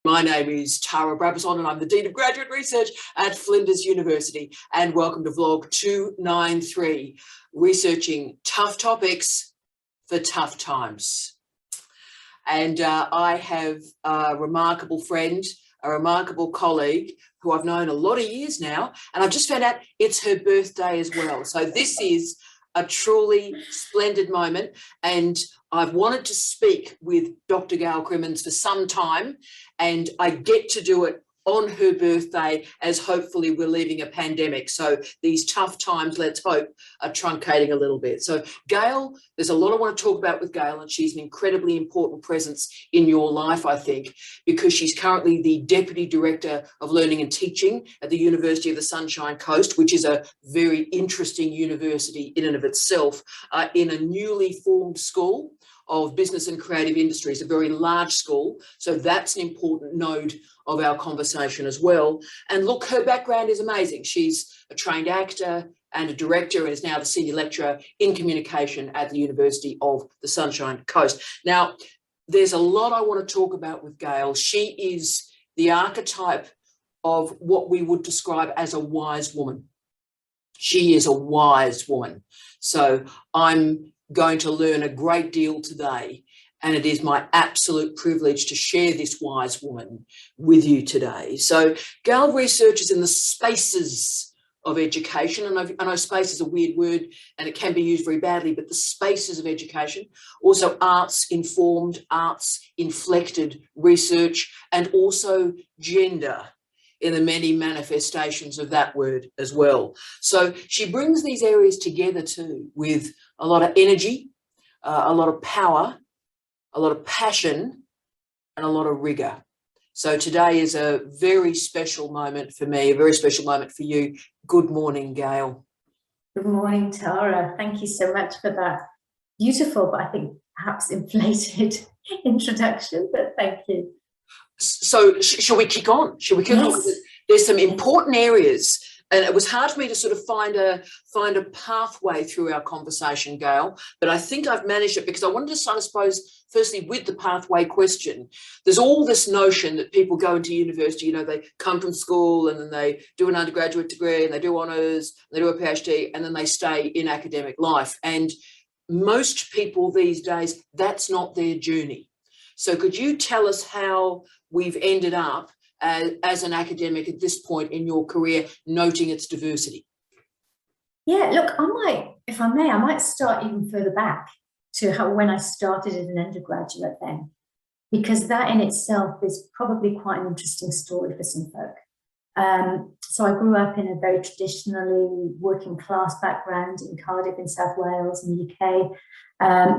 My name is Tara Brabazon and I'm the Dean of Graduate Research at Flinders University, and welcome to vlog 293, researching tough topics for tough times. And I have a remarkable friend, a remarkable colleague who I've known a lot of years now, and I've just found out it's her birthday as well. So this is a truly splendid moment, and I've wanted to speak with Dr Gail Crimmins for some time, and I get to do it on her birthday, as hopefully we're leaving a pandemic. So these tough times, let's hope, are truncating a little bit. So Gail, there's a lot I want to talk about with Gail, and she's an incredibly important presence in your life, I think, because she's currently the Deputy Director of Learning and Teaching at the University of the Sunshine Coast, which is a very interesting university in and of itself, in a newly formed school of business and creative industries, a very large school. So that's an important node of our conversation as well. And look, her background is amazing. She's a trained actor and a director and is now the senior lecturer in communication at the University of the Sunshine Coast. Now, there's a lot I want to talk about with Gail. She is the archetype of what we would describe as a wise woman. She is a wise woman. So I'm going to learn a great deal today, and it is my absolute privilege to share this wise woman with you today. So Gail researches in the spaces of education, and I know space is a weird word and it can be used very badly, but the spaces of education, also arts-informed, arts-inflected research, and also gender in the many manifestations of that word as well. So she brings these areas together too, with a lot of energy, a lot of power, a lot of passion, and a lot of rigour. So today is a very special moment for me, a very special moment for you. Good morning, Gail. Good morning, Tara. Thank you so much for that beautiful, but I think perhaps inflated introduction, but thank you. So shall we kick on? Shall we kick on? There's some important areas, and it was hard for me to sort of find a pathway through our conversation, Gail, but I think I've managed it, because I wanted to start, I suppose, firstly with the pathway question. There's all this notion that people go into university, you know, they come from school and then they do an undergraduate degree and they do honours, they do a PhD, and then they stay in academic life. And most people these days, that's not their journey. So could you tell us how we've ended up as an academic at this point in your career, noting its diversity? Yeah, look, I might start even further back to when I started as an undergraduate then, because that in itself is probably quite an interesting story for some folk. So I grew up in a very traditionally working class background in Cardiff in South Wales in the UK.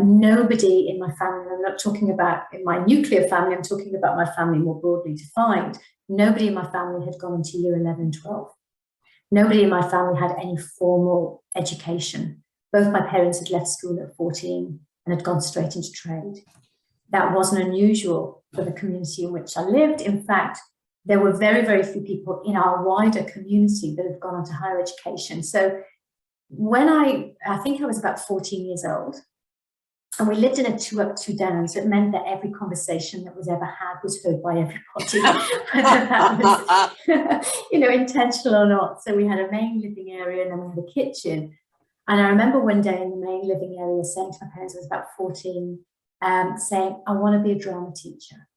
Nobody in my family, I'm not talking about in my nuclear family, I'm talking about my family more broadly defined. Nobody in my family had gone into year 11 and 12. Nobody in my family had any formal education. Both my parents had left school at 14 and had gone straight into trade. That wasn't unusual for the community in which I lived. In fact, there were very, very few people in our wider community that had gone on to higher education. So when I think I was about 14 years old, and we lived in a 2 up, 2 down, so it meant that every conversation that was ever had was heard by everybody, whether that was, intentional or not. So we had a main living area and then we had a kitchen. And I remember one day in the main living area saying to my parents, I was about 14, saying, I want to be a drama teacher.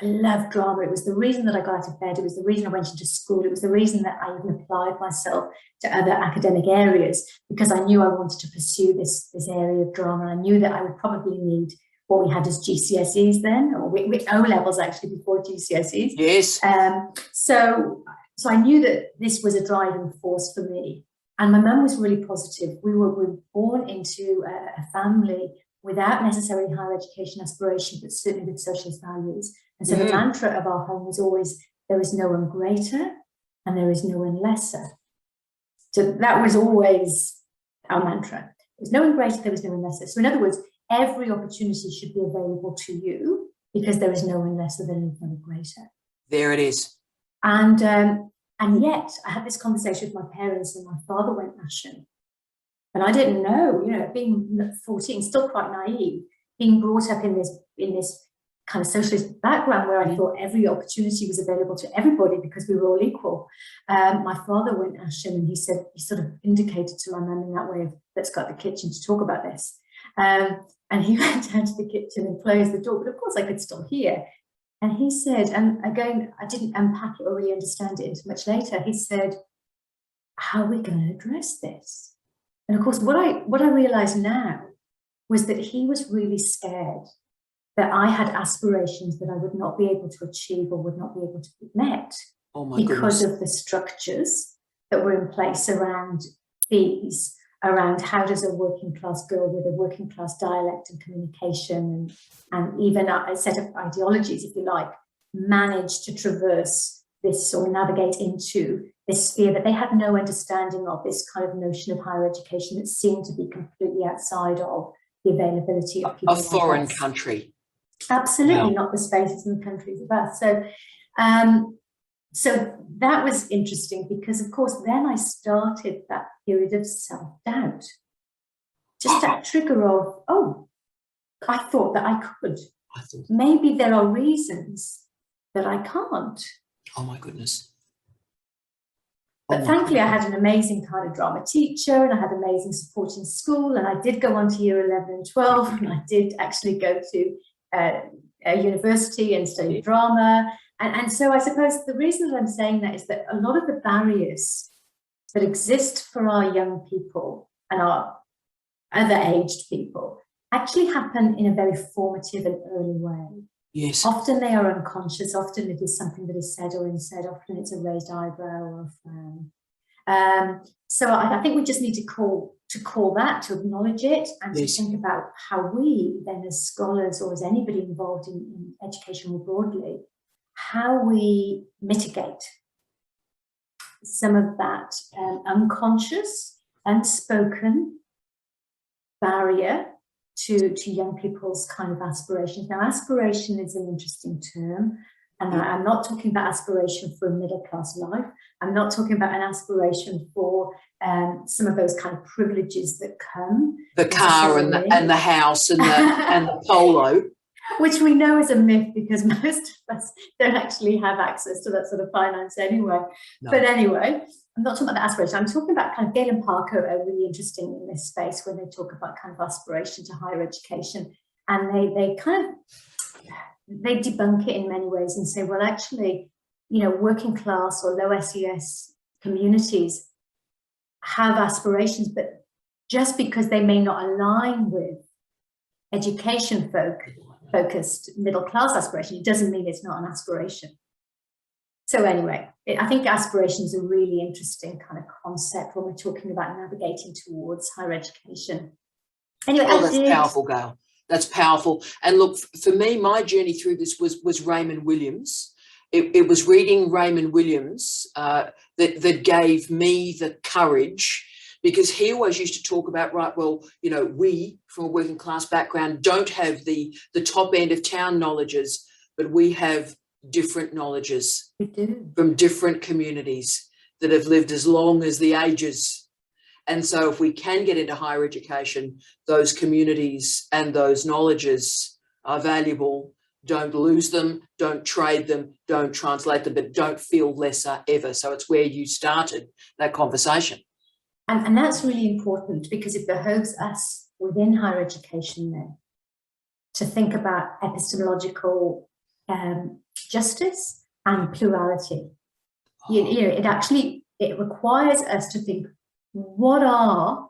I love drama. It was the reason that I got out of bed. It was the reason I went into school. It was the reason that I even applied myself to other academic areas, because I knew I wanted to pursue this area of drama. I knew that I would probably need what we had as GCSEs then, or O-levels actually before GCSEs. Yes. So I knew that this was a driving force for me. And my mum was really positive. We were born into a family without necessarily higher education aspiration, but certainly with socialist values. And so the mantra of our home was always, there is no one greater and there is no one lesser. So that was always our mantra. There's no one greater, there is no one lesser. So in other words, every opportunity should be available to you because there is no one lesser than no one greater. There it is. And yet I had this conversation with my parents, and my father went Russian. And I didn't know, being 14, still quite naive, being brought up in this kind of socialist background where I thought every opportunity was available to everybody because we were all equal. My father went Asham, and he said, he sort of indicated to my mum in that way of, let's go to the kitchen to talk about this. And he went down to the kitchen and closed the door, but of course I could still hear. And he said, and again, I didn't unpack it or really understand it until much later. He said, how are we going to address this? And of course, what I realized now was that he was really scared that I had aspirations that I would not be able to achieve or would not be able to be met because of the structures that were in place around fees, around how does a working class girl with a working class dialect and communication and even a set of ideologies, if you like, manage to traverse this or navigate into this sphere that they had no understanding of, this kind of notion of higher education that seemed to be completely outside of the availability of people. A foreign country. Absolutely not the spaces and the countries of us. So that was interesting because, of course, then I started that period of self-doubt. Just that trigger of, oh, I thought that I could. Maybe there are reasons that I can't. Oh, my goodness. But thankfully, I had an amazing kind of drama teacher and I had amazing support in school. And I did go on to year 11 and 12. And I did actually go to a university and study drama. And so I suppose the reason that I'm saying that is that a lot of the barriers that exist for our young people and our other aged people actually happen in a very formative and early way. Yes. Often they are unconscious. Often it is something that is said or unsaid. Often it's a raised eyebrow or a frown. So I think we just need to call that, to acknowledge it, and to think about how we then, as scholars or as anybody involved in education more broadly, how we mitigate some of that unconscious, unspoken barrier to young people's kind of aspirations. Now, aspiration is an interesting term, and I'm not talking about aspiration for a middle-class life. I'm not talking about an aspiration for some of those kind of privileges that come. The car and the house and the polo. Which we know is a myth because most of us don't actually have access to that sort of finance anyway. No. But anyway, I'm not talking about the aspiration. I'm talking about kind of Gail and Parker are really interesting in this space when they talk about kind of aspiration to higher education. And they debunk it in many ways and say, well, actually, you know, working class or low SES communities have aspirations, but just because they may not align with education focused middle class aspiration, it doesn't mean it's not an aspiration. So anyway, I think aspiration is a really interesting kind of concept when we're talking about navigating towards higher education. Anyway, that's powerful, Gail. That's powerful. And look, for me, my journey through this was Raymond Williams. It was reading Raymond Williams that gave me the courage, because he always used to talk about, right, well, you know, we from a working class background don't have the top end of town knowledges, but we have different knowledges from different communities that have lived as long as the ages. And so if we can get into higher education, those communities and those knowledges are valuable. Don't lose them, don't trade them, don't translate them, but don't feel lesser ever. So it's where you started that conversation. And that's really important because it behoves us within higher education then to think about epistemological justice and plurality. You know, it requires us to think, what are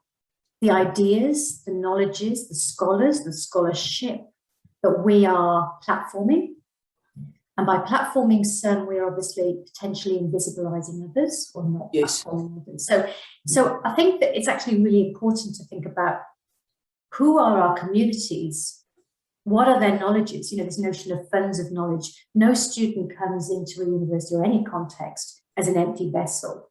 the ideas, the knowledges, the scholars, the scholarship that we are platforming? And by platforming some, we're obviously potentially invisibilizing others or not platforming others. So I think that it's actually really important to think about who are our communities, what are their knowledges, you know, this notion of funds of knowledge. No student comes into a university or any context as an empty vessel.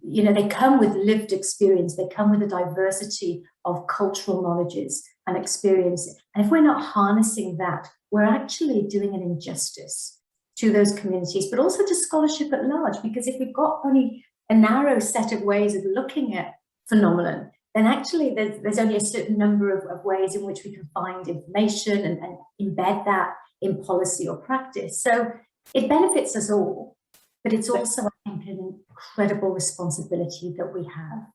You know, they come with lived experience, they come with a diversity of cultural knowledges and experience. And if we're not harnessing that, we're actually doing an injustice to those communities, but also to scholarship at large, because if we've got only a narrow set of ways of looking at phenomenon, then actually there's only a certain number of ways in which we can find information and embed that in policy or practice. So it benefits us all, but it's also, I think, an incredible responsibility that we have.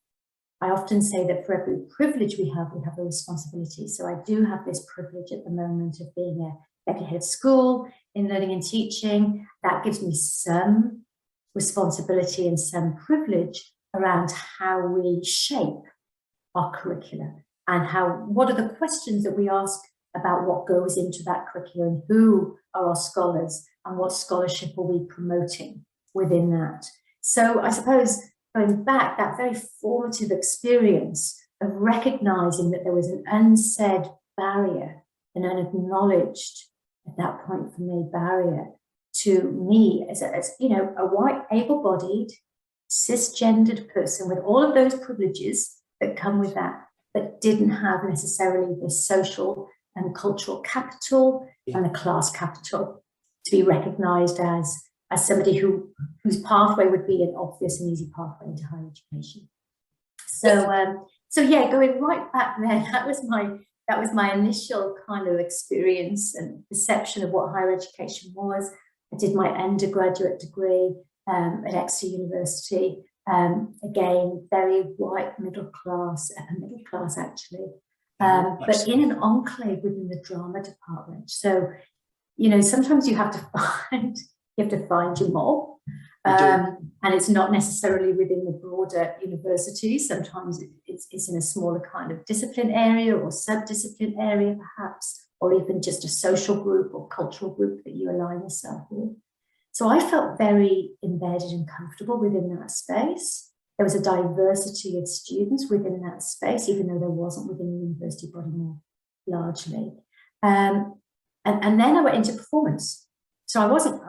I often say that for every privilege we have a responsibility. So I do have this privilege at the moment of being a deputy head of school in learning and teaching. That gives me some responsibility and some privilege around how we shape our curricula and what are the questions that we ask about what goes into that curriculum, who are our scholars and what scholarship are we promoting within that. So I suppose going back, that very formative experience of recognizing that there was an unsaid barrier, an unacknowledged at that point for me barrier to me as a white, able-bodied, cisgendered person with all of those privileges that come with that, but didn't have necessarily the social and cultural capital and the class capital to be recognized as somebody whose pathway would be an obvious and easy pathway into higher education. So yeah, going right back there, that was my initial kind of experience and perception of what higher education was. I did my undergraduate degree at Exeter University. Again, very white, middle class, upper middle class actually, but in an enclave within the drama department. So, sometimes you have to find your mob, and it's not necessarily within the broader university. Sometimes it's in a smaller kind of discipline area or sub-discipline area perhaps, or even just a social group or cultural group that you align yourself with. So I felt very embedded and comfortable within that space. There was a diversity of students within that space, even though there wasn't within the university body more largely. And then I went into performance. So I wasn't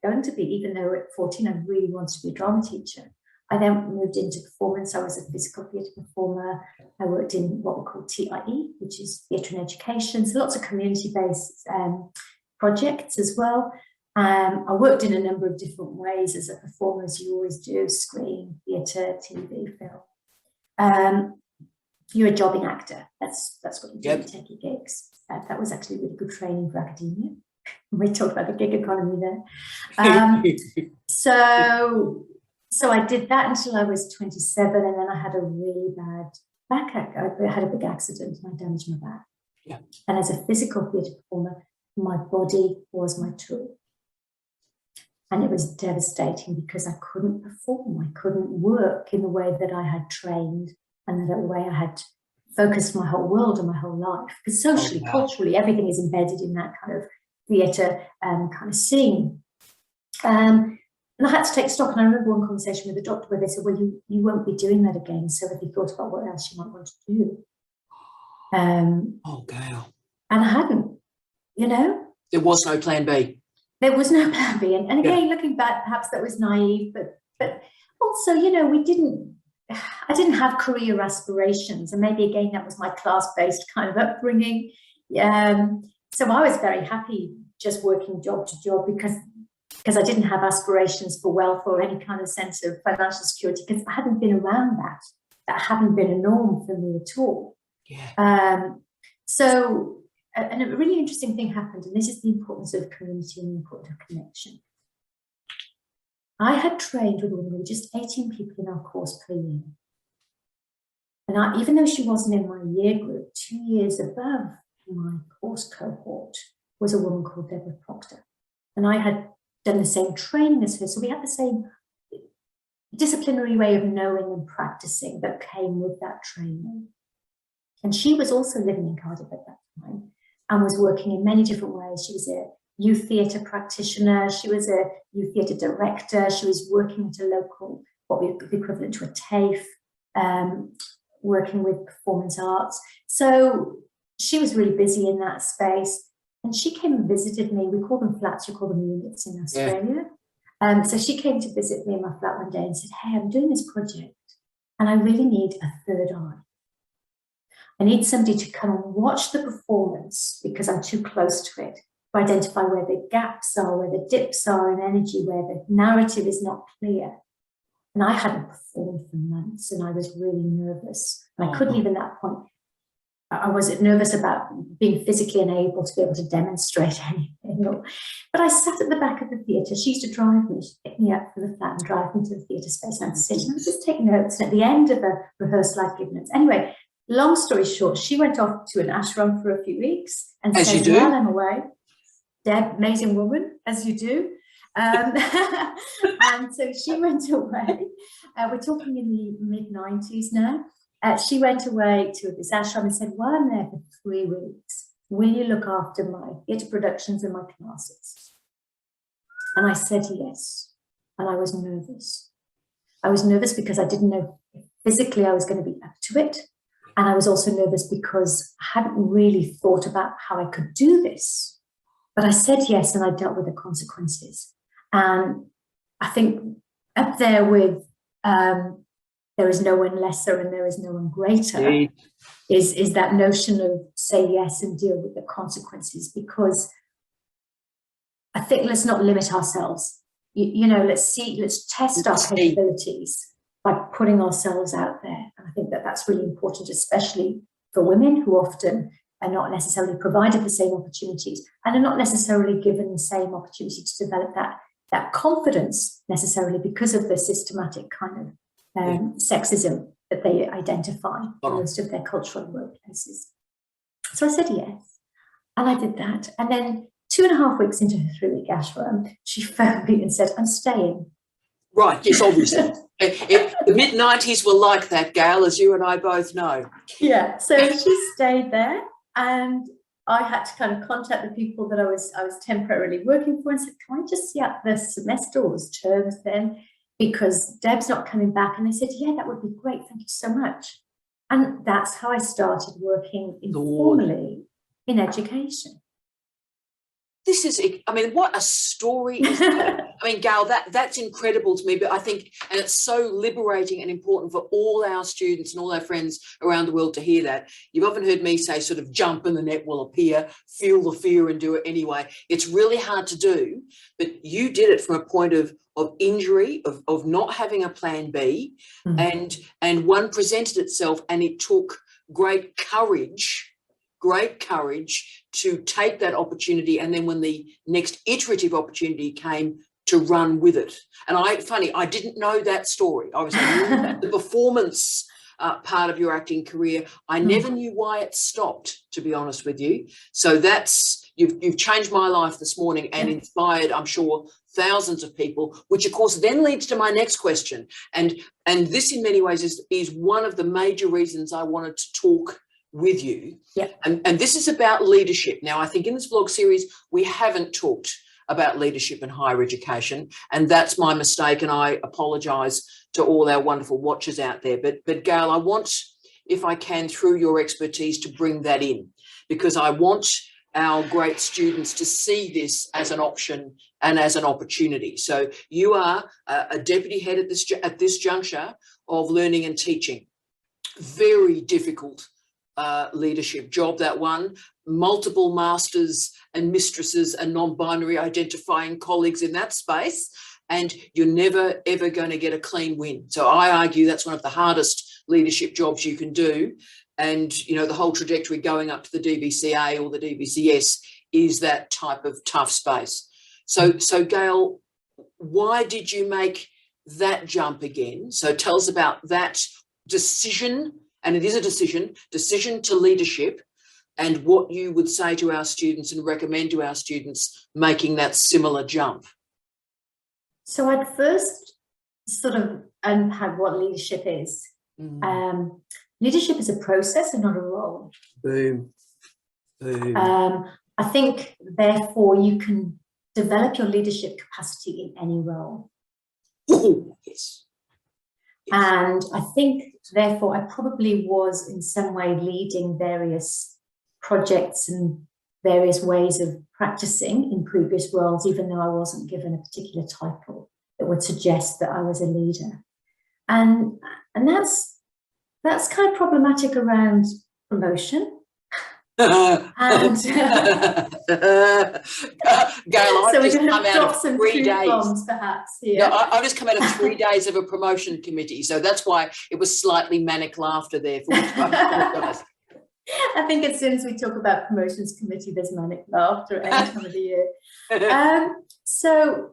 going to be, even though at 14 I really wanted to be a drama teacher. I then moved into performance. I was a physical theatre performer. I worked in what we call TIE, which is theatre and education. So lots of community-based projects as well. I worked in a number of different ways as a performer, as you always do: screen, theatre, TV, film. You're a jobbing actor. That's what you do. You take your gigs. That was actually really good training for academia. We talked about the gig economy there. So I did that until I was 27, and then I had a really bad back. I had a big accident and I damaged my back. Yeah. And as a physical theatre performer, my body was my tool. And it was devastating because I couldn't perform. I couldn't work in the way that I had trained and the way I had focused my whole world and my whole life. Because socially, culturally, everything is embedded in that kind of theatre kind of scene. And I had to take stock. And I remember one conversation with the doctor where they said, well, you won't be doing that again. So have you thought about what else you might want to do? Gail. And I hadn't, There was no plan B. There was no plan B. And again, looking back, perhaps that was naive, but also, I didn't have career aspirations. And maybe again, that was my class-based kind of upbringing. So I was very happy just working job to job because I didn't have aspirations for wealth or any kind of sense of financial security, because I hadn't been around that. That hadn't been a norm for me at all. Yeah. And a really interesting thing happened, and this is the importance of community and the importance of connection. I had trained with women, there were just 18 people in our course per year. And even though she wasn't in my year group, 2 years above my course cohort was a woman called Deborah Proctor. And I had done the same training as her. So we had the same disciplinary way of knowing and practicing that came with that training. And she was also living in Cardiff at that time and was working in many different ways. She was a youth theatre practitioner. She was a youth theatre director. She was working at a local, what would be equivalent to a TAFE, working with performance arts. So she was really busy in that space. And she came and visited me. We call them flats, you call them units in Australia. Yeah. So she came to visit me in my flat one day and said, hey, I'm doing this project and I really need a third eye. I need somebody to come and watch the performance because I'm too close to it, to identify where the gaps are, where the dips are in energy, where the narrative is not clear. And I hadn't performed for months and I was really nervous And I couldn't even at that point. I was nervous about being physically unable to be able to demonstrate anything. But I sat at the back of the theatre. She used to drive me, she'd pick me up from the flat and drive me to the theatre space. And I'd sit and I'd just take notes. And at the end of a rehearsal, I'd give notes. Anyway, long story short, she went off to an ashram for a few weeks and as said, you do. "Well, I'm away." Deb, amazing woman, as you do. And so she went away. We're talking in the mid-90s now. She went away to this ashram and said, "While I'm there for 3 weeks, will you look after my theatre productions and my classes?" And I said yes. And I was nervous. I was nervous because I didn't know if physically I was going to be up to it. And I was also nervous because I hadn't really thought about how I could do this. But I said yes, and I dealt with the consequences. And I think up there with there is no one lesser and there is no one greater is that notion of say yes and deal with the consequences, because I think let's not limit ourselves. Let's test our capabilities by putting ourselves out there. And I think that that's really important, especially for women who often are not necessarily provided the same opportunities and are not necessarily given the same opportunity to develop that confidence necessarily because of the systematic kind of sexism that they identify in most of their cultural workplaces. So I said yes, and I did that. And then 2.5 weeks into her 3-week ashram, she phoned me and said, "I'm staying." Right, yes, obviously. The mid-90s were like that, Gail, as you and I both know. Yeah, so she stayed there, and I had to kind of contact the people that I was temporarily working for and said, "Can I just see out the semester or terms then? Because Deb's not coming back." And they said, "Yeah, that would be great. Thank you so much." And that's how I started working informally in education. This is, I mean, what a story is that? I mean, Gail, that's incredible to me, but I think, and it's so liberating and important for all our students and all our friends around the world to hear that. You've often heard me say sort of jump and the net will appear, feel the fear and do it anyway. It's really hard to do, but you did it from a point of injury, of not having a plan B, and one presented itself, and it took great courage to take that opportunity, and then when the next iterative opportunity came, to run with it. And I didn't know that story. Obviously, I knew the performance part of your acting career. I never knew why it stopped, to be honest with you. So you've changed my life this morning and inspired, I'm sure, thousands of people, which of course then leads to my next question. And this in many ways is one of the major reasons I wanted to talk with you. Yeah. And this is about leadership. Now, I think in this vlog series, we haven't talked about leadership in higher education, and that's my mistake, and I apologise to all our wonderful watchers out there. But Gail, I want, if I can, through your expertise, to bring that in, because I want our great students to see this as an option and as an opportunity. So you are a deputy head at this juncture of learning and teaching. Very difficult leadership job, that one. Multiple masters and mistresses and non-binary identifying colleagues in that space, and you're never ever going to get a clean win. So I argue that's one of the hardest leadership jobs you can do. And you know, the whole trajectory going up to the DBCA or the DBCS is that type of tough space. So Gail, why did you make that jump again? So tell us about that decision. And it is a decision to leadership, and what you would say to our students and recommend to our students making that similar jump. So I'd first sort of unpack what leadership is. Leadership is a process and not a role. Boom. Boom. I think, therefore, you can develop your leadership capacity in any role. Oh, yes. And I think, therefore, I probably was in some way leading various projects and various ways of practicing in previous roles, even though I wasn't given a particular title that would suggest that I was a leader. And that's kind of problematic around promotion, And Gail, so I've we're just going come to out drop of some 3 truth days. bombs, perhaps, here. No, I've just come out of 3 days of a promotion committee, so that's why it was slightly manic laughter there, for which I apologise. I think as soon as we talk about promotions committee, there's manic laughter at any time of the year. So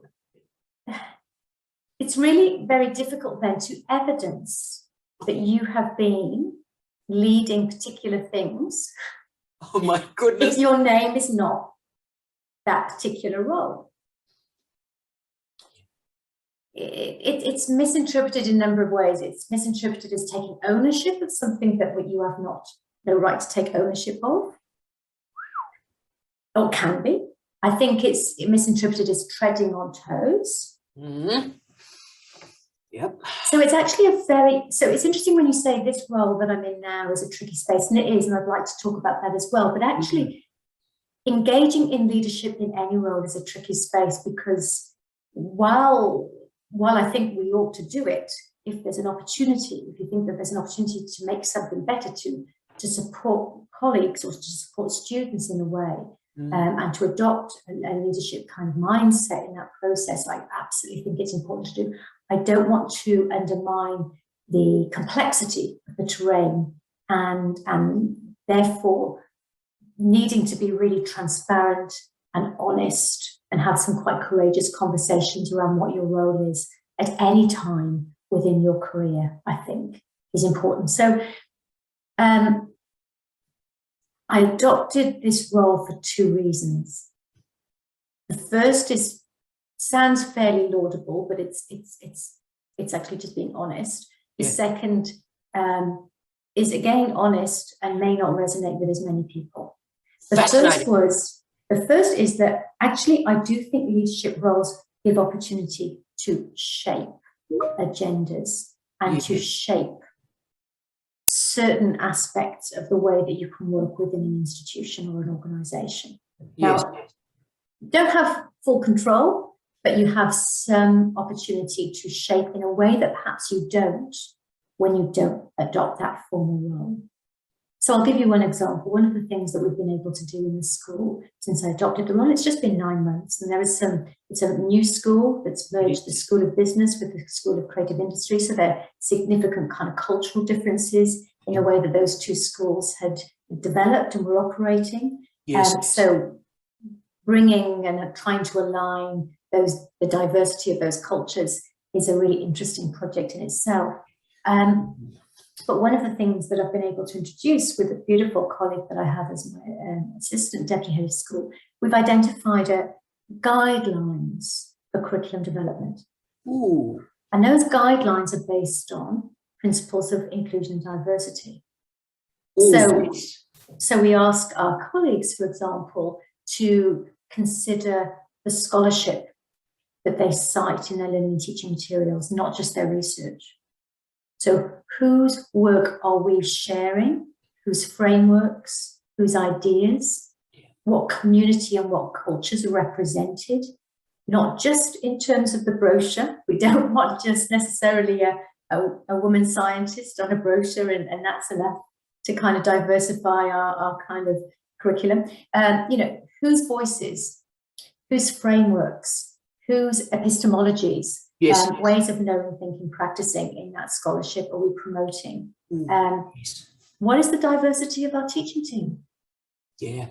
it's really very difficult then to evidence that you have been leading particular things. Oh my goodness. If your name is not that particular role. It's misinterpreted in a number of ways. It's misinterpreted as taking ownership of something that you have not no right to take ownership of, or can be. I think it's misinterpreted as treading on toes. Mm-hmm. Yep. So it's actually so it's interesting when you say this role that I'm in now is a tricky space, and it is, and I'd like to talk about that as well. But actually, engaging in leadership in any role is a tricky space, because while I think we ought to do it, if there's an opportunity, if you think that there's an opportunity to make something better, to support colleagues or to support students in a way, and to adopt a leadership kind of mindset in that process, I absolutely think it's important to do. I don't want to undermine the complexity of the terrain, and therefore needing to be really transparent and honest and have some quite courageous conversations around what your role is at any time within your career, I think is important. So I adopted this role for 2 reasons. The first sounds fairly laudable, but it's actually just being honest. The second is again honest and may not resonate with as many people. The first is that actually I do think leadership roles give opportunity to shape agendas and to shape certain aspects of the way that you can work within an institution or an organization. Yes. Now, you don't have full control, but you have some opportunity to shape in a way that perhaps you don't when you don't adopt that formal role. So I'll give you one example. One of the things that we've been able to do in the school since I adopted the role, it's just been 9 months, and it's a new school that's merged the School of Business with the School of Creative Industry. So there are significant kind of cultural differences in the way that those 2 schools had developed and were operating. So bringing and trying to align the diversity of those cultures is a really interesting project in itself. But one of the things that I've been able to introduce with a beautiful colleague that I have as my assistant deputy head of school, we've identified guidelines for curriculum development. Ooh. And those guidelines are based on principles of inclusion and diversity. Ooh. So we ask our colleagues, for example, to consider the scholarship that they cite in their learning and teaching materials, not just their research. So whose work are we sharing, whose frameworks, whose ideas, what community and what cultures are represented, not just in terms of the brochure. We don't want just necessarily a woman scientist on a brochure and that's enough to kind of diversify our kind of curriculum. Whose voices, whose frameworks, whose epistemologies, ways of knowing, thinking, practicing in that scholarship are we promoting? What is the diversity of our teaching team? Yeah.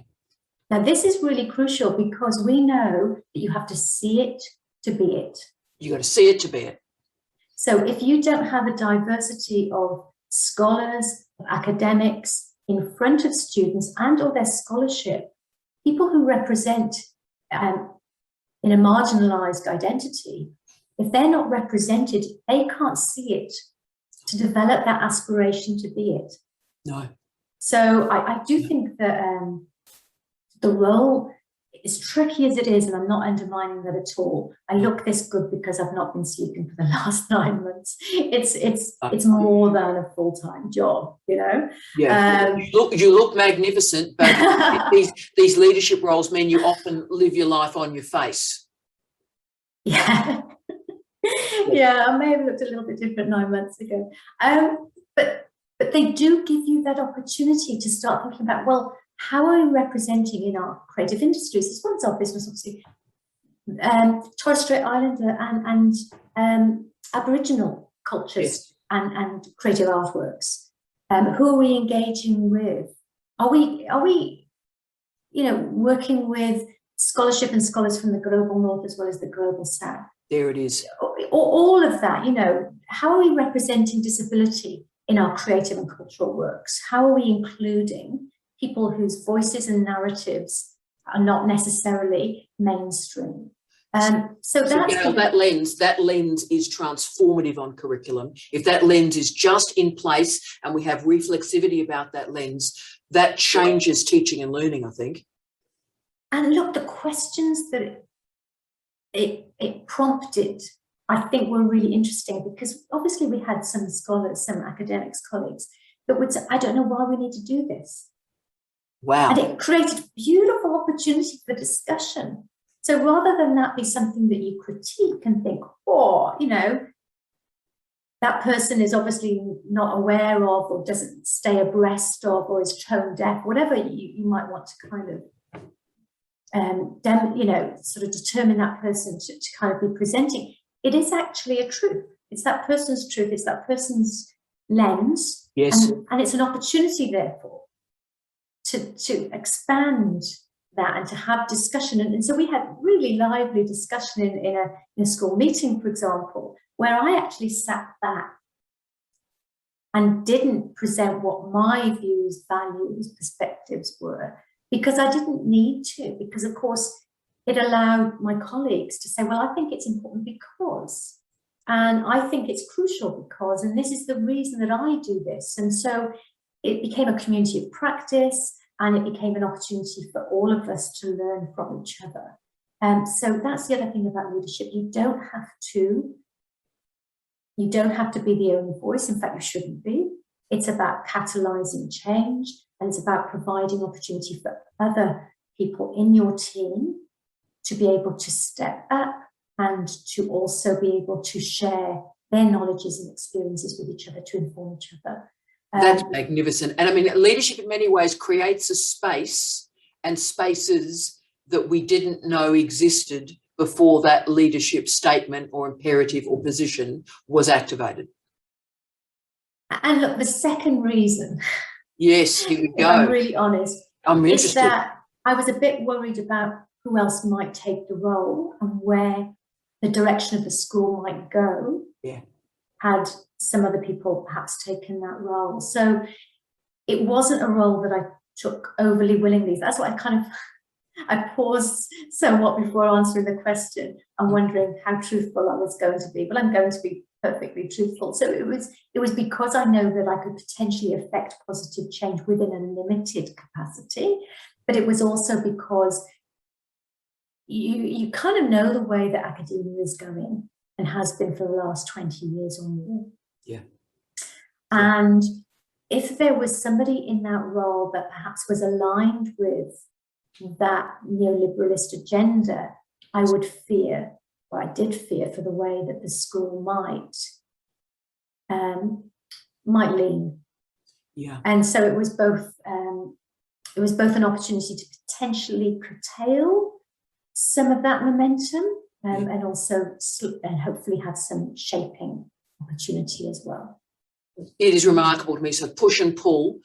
Now, this is really crucial because we know that you have to see it to be it. You got to see it to be it. So if you don't have a diversity of scholars, of academics in front of students and or their scholarship, people who represent in a marginalized identity, if they're not represented, they can't see it to develop that aspiration to be it. No. So I do think that the role, as tricky as it is, and I'm not undermining that at all, I look this good because I've not been sleeping for the last 9 months. It's more than a full-time job, you know. Yeah, you look magnificent, but these leadership roles mean you often live your life on your face. Yeah. Yeah, I may have looked a little bit different 9 months ago. But they do give you that opportunity to start thinking about, well, how are we representing in our creative industries as well as our business, obviously, Torres Strait Islander and Aboriginal cultures, Yes. and creative artworks. Who are we engaging with? Are we, working with scholarship and scholars from the global north as well as the global south? There it is. All of that, how are we representing disability in our creative and cultural works? How are we including people whose voices and narratives are not necessarily mainstream? So that's Gail, that lens is transformative on curriculum. If that lens is just in place and we have reflexivity about that lens, that changes teaching and learning, I think. And look, the questions that it prompted, I think, were really interesting, because obviously we had some scholars, some academics colleagues that would say, I don't know why we need to do this. Wow. And it created beautiful opportunity for discussion. So rather than that be something that you critique and think, that person is obviously not aware of, or doesn't stay abreast of, or is tone deaf, whatever you might want to kind of, sort of determine that person to kind of be presenting. It is actually a truth. It's that person's truth. It's that person's lens. Yes. And it's an opportunity, therefore, to expand that and to have discussion. And so we had really lively discussion in a school meeting, for example, where I actually sat back and didn't present what my views, values, perspectives were, because I didn't need to, because of course it allowed my colleagues to say, well, I think it's important because, and I think it's crucial because, and this is the reason that I do this. And so it became a community of practice, and it became an opportunity for all of us to learn from each other. So that's the other thing about leadership. You don't have to be the only voice. In fact, you shouldn't be. It's about catalyzing change, and it's about providing opportunity for other people in your team to be able to step up and to also be able to share their knowledges and experiences with each other to inform each other. That's magnificent. And I mean, leadership in many ways creates a space and spaces that we didn't know existed before that leadership statement or imperative or position was activated. And look, the second reason, yes, here we go. If I'm really honest, I'm interested. Is that I was a bit worried about who else might take the role and where the direction of the school might go. Yeah. Had some other people perhaps taken that role. So it wasn't a role that I took overly willingly. That's why I paused somewhat before answering the question. I'm wondering how truthful I was going to be, but I'm going to be perfectly truthful. So it was because I know that I could potentially affect positive change within a limited capacity, but it was also because you kind of know the way that academia is going and has been for the last 20 years or more. Yeah. And if there was somebody in that role that perhaps was aligned with that neoliberalist agenda, I would fear, or I did fear, for the way that the school might lean. Yeah. And so it was both an opportunity to potentially curtail some of that momentum, and also and hopefully have some shaping opportunity as well. It is remarkable to me. So push and pull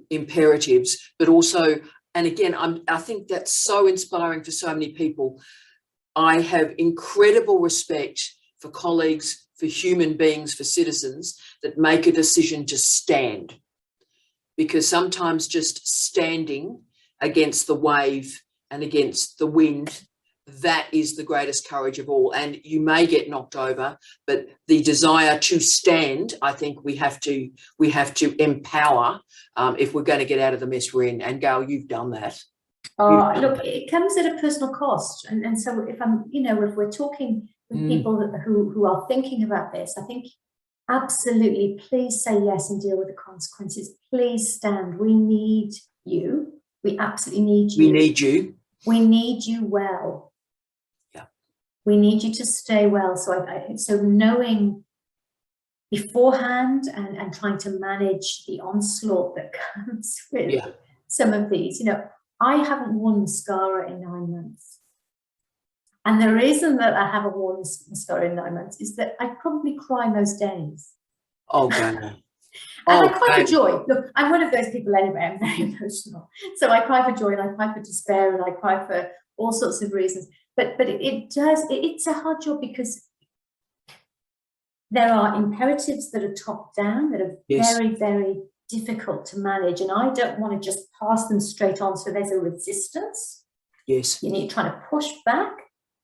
imperatives, but also, and again, I think that's so inspiring for so many people. I have incredible respect for colleagues, for human beings, for citizens that make a decision to stand, because sometimes just standing against the wave and against the wind, that is the greatest courage of all. And you may get knocked over, but the desire to stand, I think we have to empower if we're going to get out of the mess we're in. And Gail, you've done that. Look, it comes at a personal cost. And so if if we're talking with people who are thinking about this, I think absolutely, please say yes and deal with the consequences. Please stand. We need you. We absolutely need you. We need you. We need you well. Yeah. We need you to stay well. So knowing beforehand and trying to manage the onslaught that comes with some of these. I haven't worn mascara in 9 months. And the reason that I haven't worn mascara in 9 months is that I probably cry most days. Oh, God. And I cry for joy. Look, I'm one of those people anyway. I'm very emotional. So I cry for joy, and I cry for despair, and I cry for all sorts of reasons. But it's a hard job, because there are imperatives that are top down that are very, very difficult to manage. And I don't want to just pass them straight on. So there's a resistance. Yes. You're trying to push back,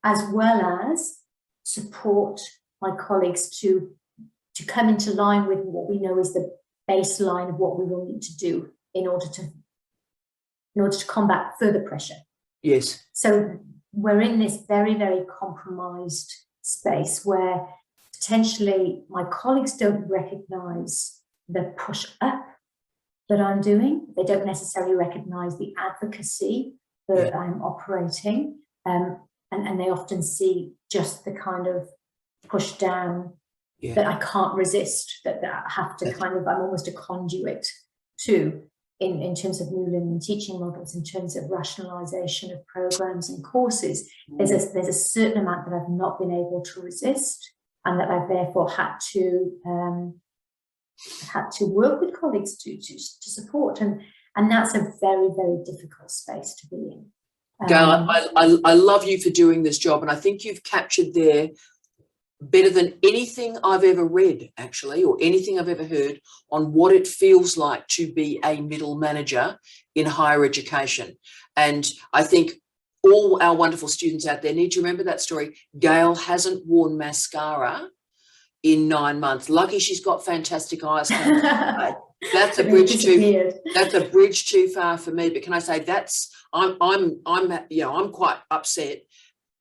as well as support my colleagues to come into line with what we know is the baseline of what we will need to do in order to combat further pressure. Yes. So we're in this very, very compromised space where potentially my colleagues don't recognize the push up that I'm doing. They don't necessarily recognize the advocacy that I'm operating. And they often see just the kind of push down that I can't resist, that I have to I'm almost a conduit to, in terms of new learning and teaching models, in terms of rationalization of programs and courses. There's a certain amount that I've not been able to resist, and that I've therefore had to work with colleagues to support, and that's a very, very difficult space to be in. Gail, I love you for doing this job, and I think you've captured there better than anything I've ever read, actually, or anything I've ever heard, on what it feels like to be a middle manager in higher education. And I think all our wonderful students out there need to remember that story. Gail hasn't worn mascara in 9 months. Lucky she's got fantastic eyes. That's a bridge too far for me. But can I say I'm quite upset,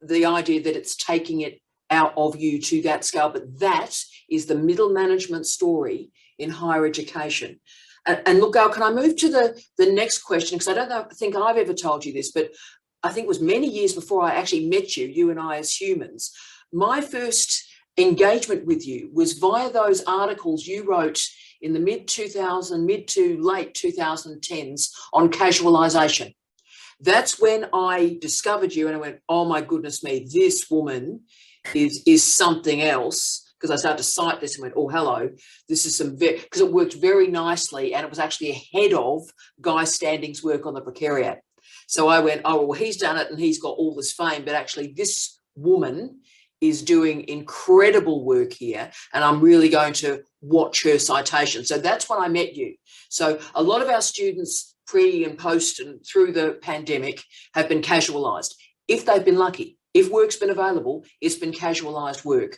the idea that it's taking it out of you to that scale. But that is the middle management story in higher education. And look, Gail, can I move to the next question? Because I think I've ever told you this, but I think it was many years before I actually met you and I as humans. My first engagement with you was via those articles you wrote in the mid to late 2010s on casualisation. That's when I discovered you, and I went, oh my goodness me, this woman is something else, because I started to cite this and went, oh, hello, this is because it worked very nicely, and it was actually ahead of Guy Standing's work on the precariat. So I went, oh, well, he's done it and he's got all this fame, but actually this woman is doing incredible work here, and I'm really going to watch her citation. So that's when I met you. So a lot of our students pre and post and through the pandemic have been casualised. If they've been lucky, if work's been available, it's been casualised work.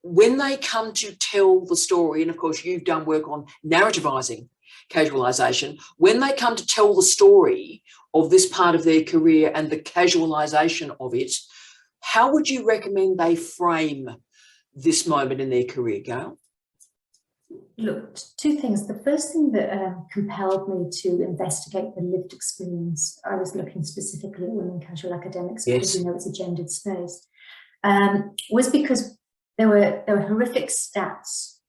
When they come to tell the story, and of course you've done work on narrativizing casualisation, when they come to tell the story of this part of their career and the casualisation of it, how would you recommend they frame this moment in their career, Gail? Look, two things. The first thing that compelled me to investigate the lived experience, I was looking specifically at women casual academics, because we know it's a gendered space, was because there were horrific stats,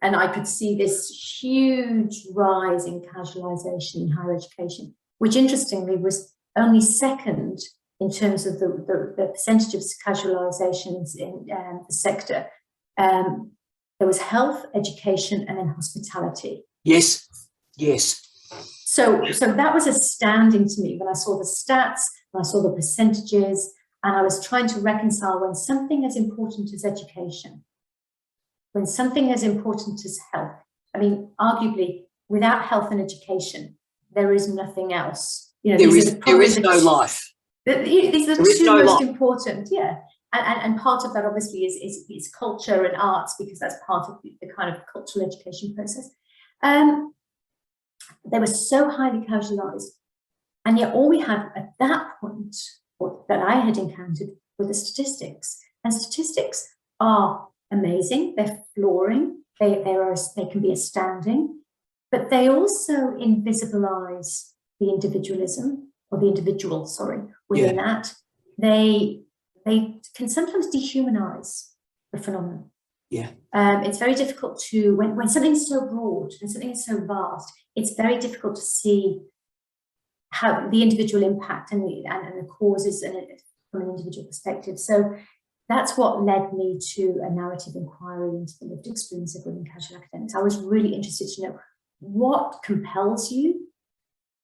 and I could see this huge rise in casualisation in higher education, which interestingly was only second in terms of the percentage of casualisations in the sector. There was health, education, and then hospitality. Yes, yes. So that was astounding to me when I saw the stats, when I saw the percentages, and I was trying to reconcile when something as important as education, when something as important as health, I mean, arguably, without health and education, there is nothing else. There is no life. These are the two most important, and part of that obviously is culture and arts, because that's part of the kind of cultural education process. They were so highly casualised, and yet all we had at that point, or that I had encountered, were the statistics. And statistics are amazing, they're flooring, they can be astounding, but they also invisibilise the individualism, or the individual, within that. They can sometimes dehumanize the phenomenon. Yeah. It's very difficult to, when something's so broad and something is so vast, it's very difficult to see how the individual impact and the causes from an individual perspective. So that's what led me to a narrative inquiry into the lived experience of women casual academics. I was really interested to know what compels you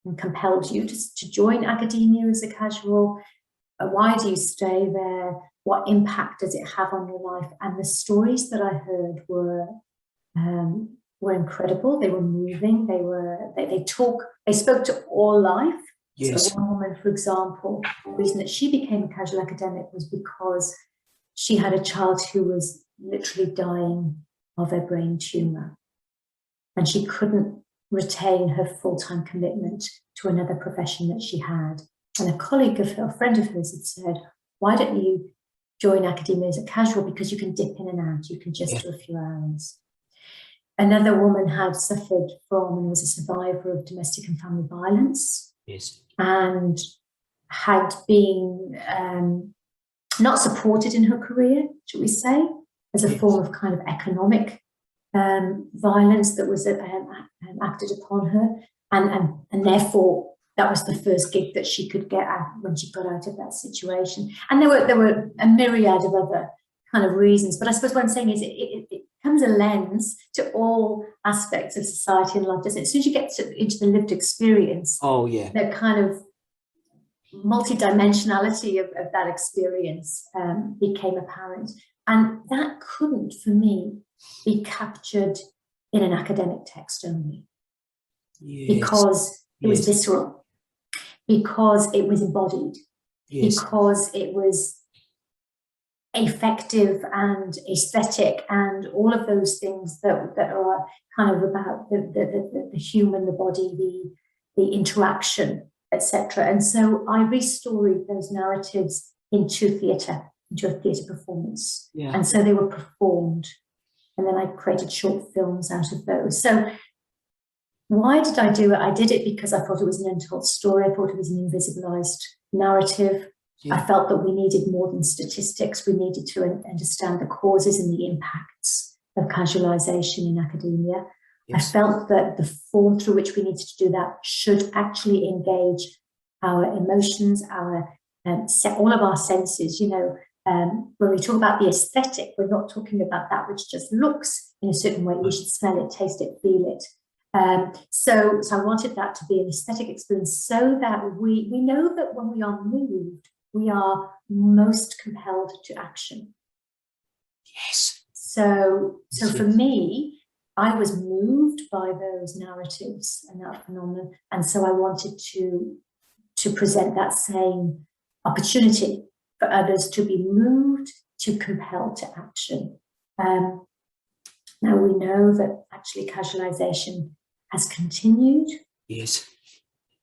and compelled you to join academia as a casual. Why do you stay there? What impact does it have on your life? And the stories that I heard were incredible. They were moving. They spoke to all life. Yes. So one woman, for example, the reason that she became a casual academic was because she had a child who was literally dying of a brain tumor, and she couldn't retain her full-time commitment to another profession that she had. And a colleague of her, a friend of hers, had said, why don't you join academia as a casual, because you can dip in and out, you can just do a few hours. Another woman had suffered from and was a survivor of domestic and family violence. Yes. And had been not supported in her career, should we say, as a form of kind of economic violence that was acted upon her. And therefore, that was the first gig that she could get out when she got out of that situation. And there were a myriad of other kind of reasons. But I suppose what I'm saying is it becomes a lens to all aspects of society and life, doesn't it? As soon as you get into the lived experience, the kind of multidimensionality of that experience became apparent. And that couldn't, for me, be captured in an academic text only. Because it was visceral, because it was embodied, because it was affective and aesthetic and all of those things that are kind of about the human, the body, the interaction, etc. And so I restoried those narratives into a theatre performance. Yeah. And so they were performed. And then I created short films out of those. So why did I do it? I did it because I thought it was an untold story. I thought it was an invisibilized narrative. Yeah. I felt that we needed more than statistics. We needed to understand the causes and the impacts of casualization in academia. Yes. I felt that the form through which we needed to do that should actually engage our emotions, our all of our senses. You know, when we talk about the aesthetic, we're not talking about that which just looks in a certain way. We should smell it, taste it, feel it. So I wanted that to be an aesthetic experience, so that we know that when we are moved, we are most compelled to action. Yes. So for me, I was moved by those narratives and that phenomenon, and so I wanted to present that same opportunity for others to be moved, to compel to action. Now we know that actually casualization has continued. Yes.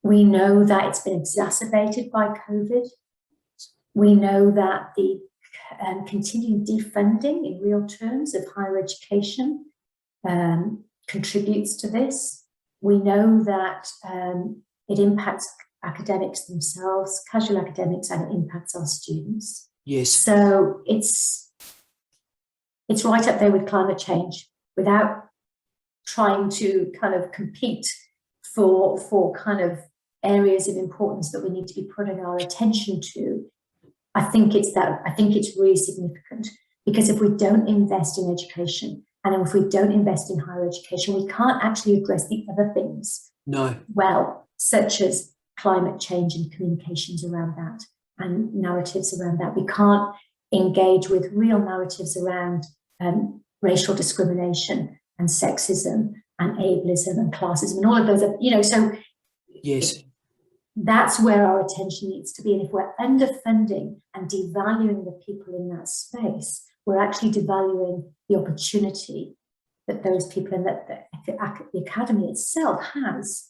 We know that it's been exacerbated by COVID. We know that the continued defunding in real terms of higher education contributes to this. We know that it impacts academics themselves, casual academics, and it impacts our students. Yes. So it's right up there with climate change, without trying to kind of compete for kind of areas of importance that we need to be putting our attention to. I think it's really significant, because if we don't invest in education, and if we don't invest in higher education, we can't actually address the other things well, such as climate change and communications around that and narratives around that. We can't engage with real narratives around racial discrimination and sexism and ableism and classism and all of those, you know, so yes, that's where our attention needs to be. And if we're underfunding and devaluing the people in that space, we're actually devaluing the opportunity that those people in the academy itself has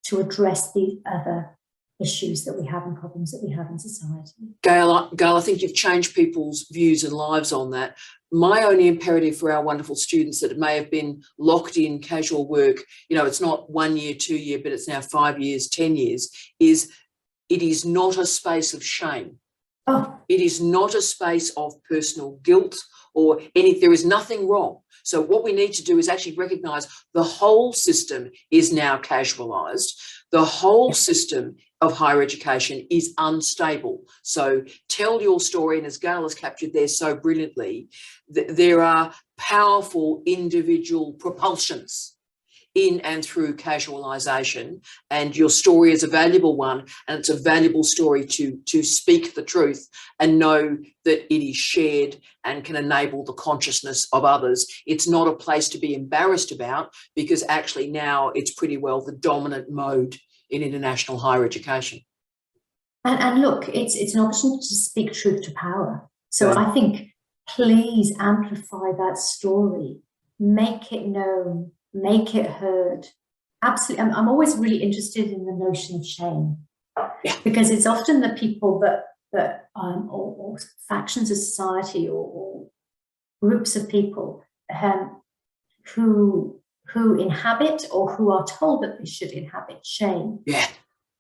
to address the other issues that we have and problems that we have in society. Gail, I think you've changed people's views and lives on that. My only imperative for our wonderful students that may have been locked in casual work, you know, it's not 1 year, 2 year, but it's now 5 years, 10 years, is it is not a space of shame. Oh. It is not a space of personal guilt or there is nothing wrong. So what we need to do is actually recognize the whole system is now casualized. The whole system of higher education is unstable. So tell your story, and as Gail has captured there so brilliantly, there are powerful individual propulsions in and through casualisation, and your story is a valuable one, and it's a valuable story to speak the truth and know that it is shared and can enable the consciousness of others. It's not a place to be embarrassed about, because actually now it's pretty well the dominant mode in international higher education. And look, it's an opportunity to speak truth to power. So I think please amplify that story, make it known, make it heard. Absolutely. I'm always really interested in the notion of shame, because it's often the people or factions of society or groups of people who inhabit or who are told that they should inhabit shame. Yeah.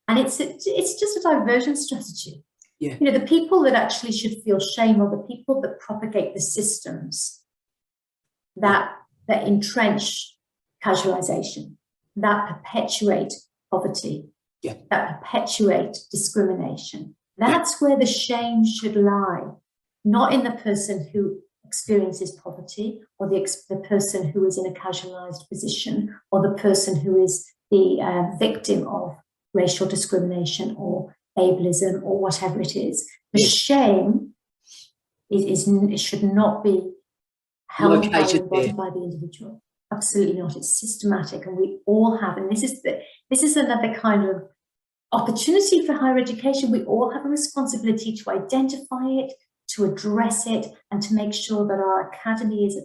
And it's just a diversion strategy. Yeah. You know, the people that actually should feel shame are the people that propagate the systems that entrench casualization, that perpetuate poverty, that perpetuate discrimination. That's where the shame should lie, not in the person who experiences poverty, or the person who is in a casualized position, or the person who is the victim of racial discrimination or ableism or whatever it is. The shame it should not be held by the individual. Absolutely not. It's systematic, and we all have, and this is another kind of opportunity for higher education. We all have a responsibility to identify it, to address it, and to make sure that our academy is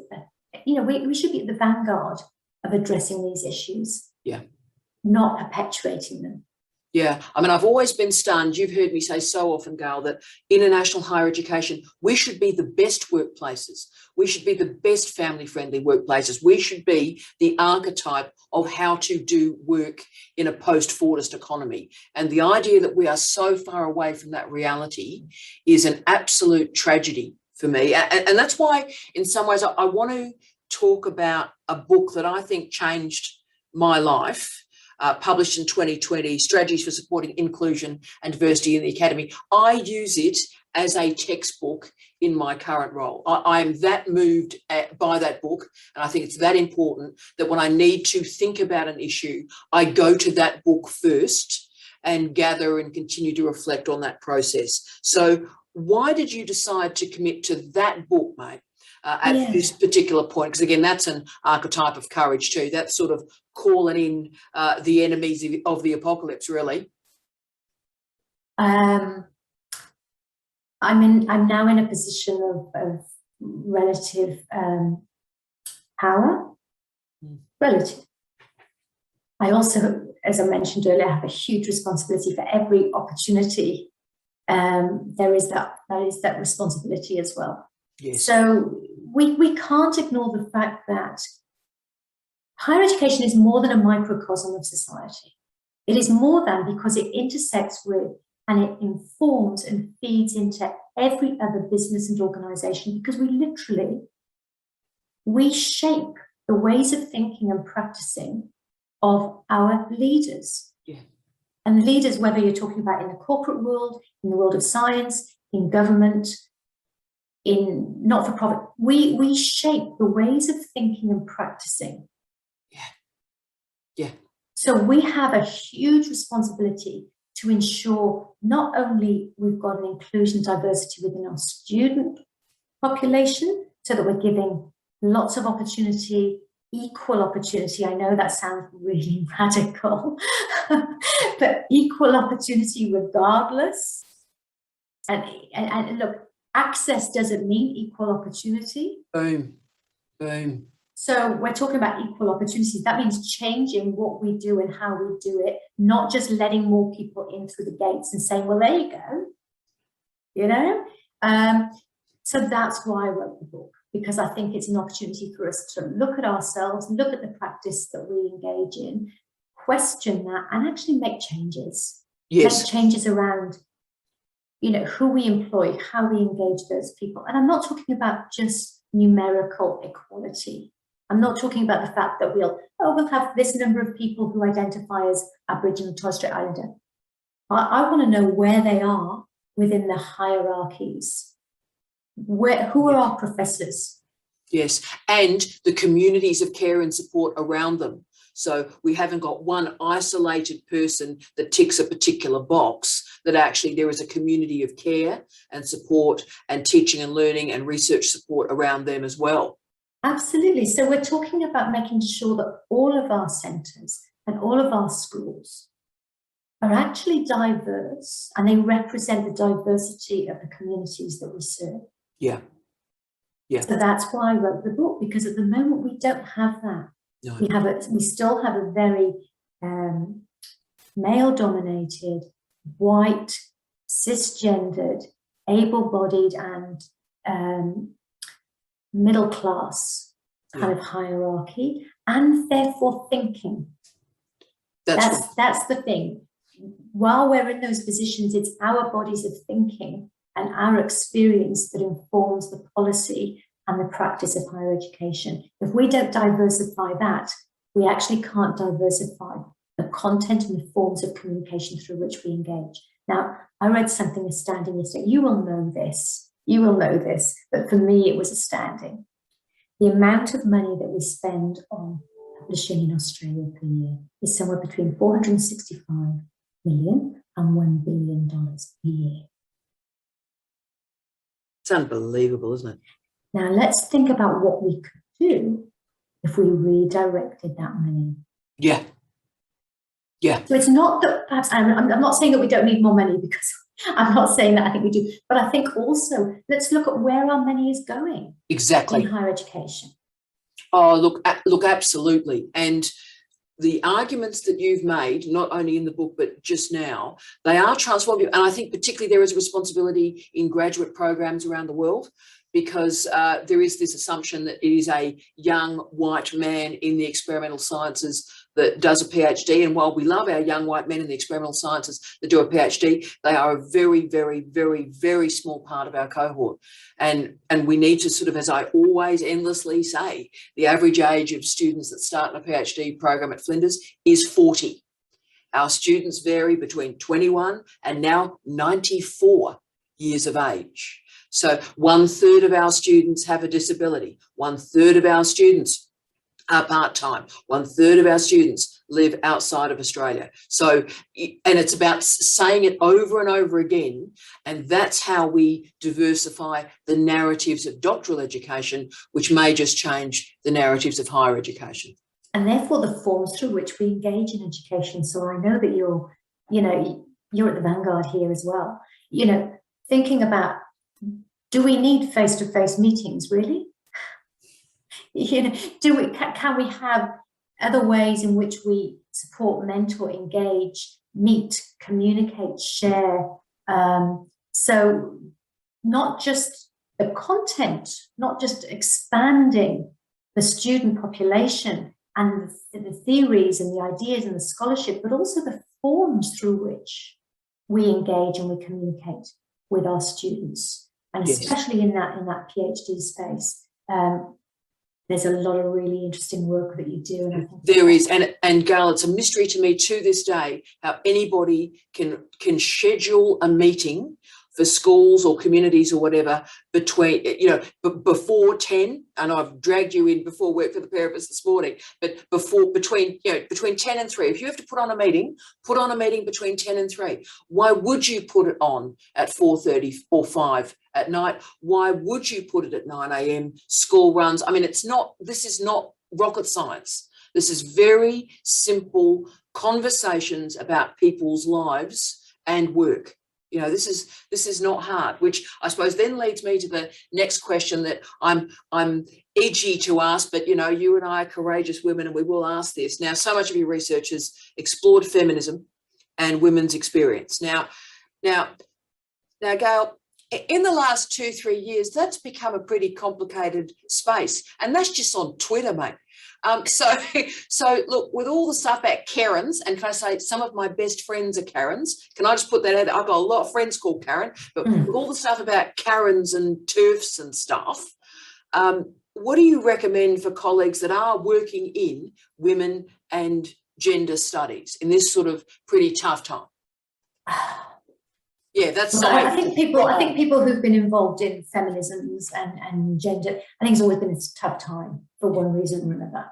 we should be at the vanguard of addressing these issues. Yeah. Not perpetuating them. Yeah, I mean, I've always been stunned. You've heard me say so often, Gail, that international higher education, we should be the best workplaces. We should be the best family-friendly workplaces. We should be the archetype of how to do work in a post-Fordist economy. And the idea that we are so far away from that reality is an absolute tragedy for me. And that's why, in some ways, I want to talk about a book that I think changed my life. Published in 2020, Strategies for Supporting Inclusion and Diversity in the Academy. I use it as a textbook in my current role. I am that moved by that book, and I think it's that important that when I need to think about an issue, I go to that book first and gather and continue to reflect on that process. So why did you decide to commit to that book, mate? At this particular point, because again, that's an archetype of courage too. That's sort of calling in the enemies of the apocalypse, really. I'm now in a position of relative power. Relative. I also, as I mentioned earlier, have a huge responsibility for every opportunity. There is that responsibility as well. Yes. So we can't ignore the fact that higher education is more than a microcosm of society. It is more than, because it intersects with and it informs and feeds into every other business and organization, because we shape the ways of thinking and practicing of our leaders. Yeah. And leaders, whether you're talking about in the corporate world, in the world of science, in government, in not-for-profit, we shape the ways of thinking and practicing. Yeah. So we have a huge responsibility to ensure not only we've got an inclusion diversity within our student population, so that we're giving lots of opportunity, equal opportunity. I know that sounds really radical, but equal opportunity regardless. And look, access doesn't mean equal opportunity. Boom. Boom. So we're talking about equal opportunities. That means changing what we do and how we do it, not just letting more people in through the gates and saying, well, there you go, you know? So that's why I wrote the book, because I think it's an opportunity for us to look at ourselves, look at the practice that we engage in, question that, and actually make changes. Yes. Make changes around, you know, who we employ, how we engage those people. And I'm not talking about just numerical equality. I'm not talking about the fact that we'll have this number of people who identify as Aboriginal Torres Strait Islander. I want to know where they are within the hierarchies. Who are our professors? Yes, and the communities of care and support around them. So we haven't got one isolated person that ticks a particular box, that actually there is a community of care and support and teaching and learning and research support around them as well. Absolutely. So we're talking about making sure that all of our centres and all of our schools are actually diverse, and they represent the diversity of the communities that we serve. Yeah. Yeah. So that's why I wrote the book, because at the moment we don't have that. No. We still have a very male-dominated, white, cisgendered, able-bodied, and middle-class kind of hierarchy, and therefore thinking. That's the thing. While we're in those positions, it's our bodies of thinking and our experience that informs the policy and the practice of higher education. If we don't diversify that, we actually can't diversify the content and the forms of communication through which we engage. Now, I read something astounding yesterday. You will know this, but for me it was astounding. The amount of money that we spend on publishing in Australia per year is somewhere between 465 million and $1 billion a year. It's unbelievable, isn't it? Now, let's think about what we could do if we redirected that money. Yeah. Yeah. So it's not that perhaps, I'm not saying that we don't need more money, because I'm not saying that I think we do, but I think also let's look at where our money is going. Exactly. In higher education. Oh, look, absolutely. And the arguments that you've made, not only in the book, but just now, they are transformative. And I think particularly there is a responsibility in graduate programs around the world, because there is this assumption that it is a young white man in the experimental sciences that does a PhD. And while we love our young white men in the experimental sciences that do a PhD, they are a very, very, very, very small part of our cohort. And we need to sort of, as I always endlessly say, the average age of students that start in a PhD program at Flinders is 40. Our students vary between 21 and now 94 years of age. So 1/3 of our students have a disability. 1/3 of our students are part-time. 1/3 of our students live outside of Australia. So, and it's about saying it over and over again. And that's how we diversify the narratives of doctoral education, which may just change the narratives of higher education. And therefore the forms through which we engage in education. So I know that you're at the vanguard here as well. Thinking about, do we need face-to-face meetings, really? Can we have other ways in which we support, mentor, engage, meet, communicate, share? So not just the content, not just expanding the student population and the theories and the ideas and the scholarship, but also the forms through which we engage and we communicate with our students, and especially in that PhD space. There's a lot of really interesting work that you do. And I think there is, and Gail, it's a mystery to me to this day how anybody can schedule a meeting for schools or communities or whatever between, before 10, and I've dragged you in before work for the pair of us this morning, but between 10 and 3. If you have to put on a meeting between 10 and 3. Why would you put it on at 4:30 or 5 at night? Why would you put it at 9 a.m. school runs? I mean, this is not rocket science. This is very simple conversations about people's lives and work. This is not hard, which I suppose then leads me to the next question that I'm edgy to ask, but you and I are courageous women and we will ask this. Now, so much of your research has explored feminism and women's experience. Now, Gail, in the last 2-3 years, that's become a pretty complicated space, and that's just on Twitter, mate. So look, with all the stuff about Karens, and can I say some of my best friends are Karens? Can I just put that out there? I've got a lot of friends called Karen, but with all the stuff about Karens and TERFs and stuff, What do you recommend for colleagues that are working in women and gender studies in this sort of pretty tough time? Yeah, that's well, I think people who've been involved in feminisms and gender, I think it's always been a tough time for one reason or another.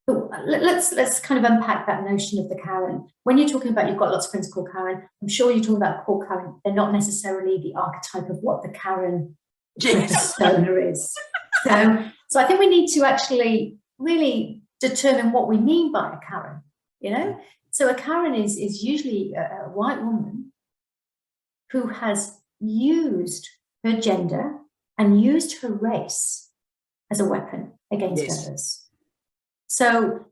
But let's kind of unpack that notion of the Karen. When you're talking about, you've got lots of friends called Karen, I'm sure you're talking about called Karen. They're not necessarily the archetype of what the Karen persona is. So I think we need to actually really determine what we mean by a Karen, you know? So a Karen is usually a white woman who has used her gender and used her race as a weapon against others. So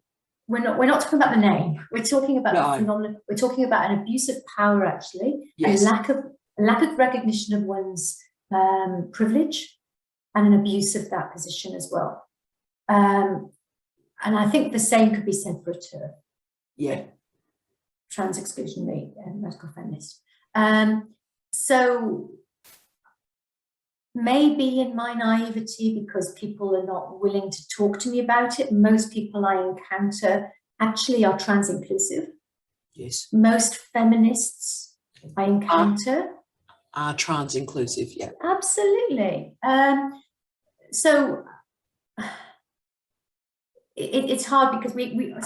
we're not talking about the name. We're talking about the phenomenon. We're talking about an abuse of power, actually, a lack of recognition of one's privilege, and an abuse of that position as well. And I think the same could be said for a TERF. Yeah. Trans exclusionary and radical feminist. So maybe in my naivety, because people are not willing to talk to me about it, most people I encounter actually are trans inclusive. Yes. Most feminists I encounter are trans inclusive, yeah. Absolutely. So it's hard because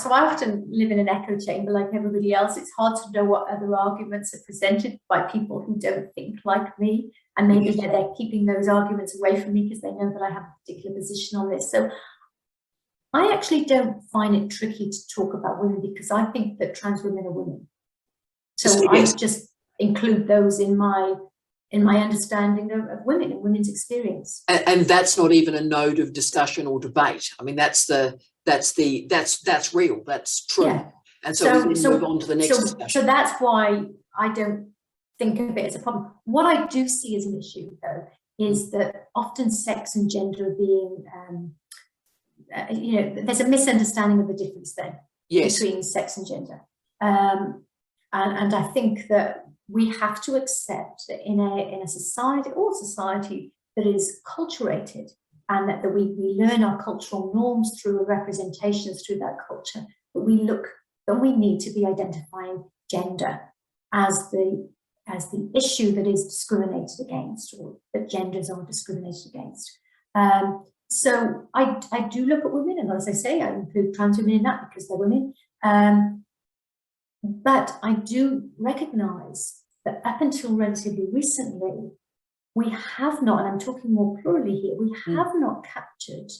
so I often live in an echo chamber like everybody else. It's hard to know what other arguments are presented by people who don't think like me, and maybe they're keeping those arguments away from me because they know that I have a particular position on this. So I actually don't find it tricky to talk about women because I think that trans women are women. So I just include those in my understanding of women and women's experience. And that's not even a node of discussion or debate. I mean, that's real, that's true. Yeah. And so we move on to the next discussion. So that's why I don't think of it as a problem. What I do see as an issue, though, is that often sex and gender are being, there's a misunderstanding of the difference then between sex and gender. And I think that we have to accept that in a society that is culturated, and that we learn our cultural norms through representations through that culture, that we need to be identifying gender as the issue that is discriminated against, or that genders are discriminated against. So I do look at women, and as I say, I include trans women in that because they're women. But I do recognise that up until relatively recently, we have not, and I'm talking more plurally here, we have not captured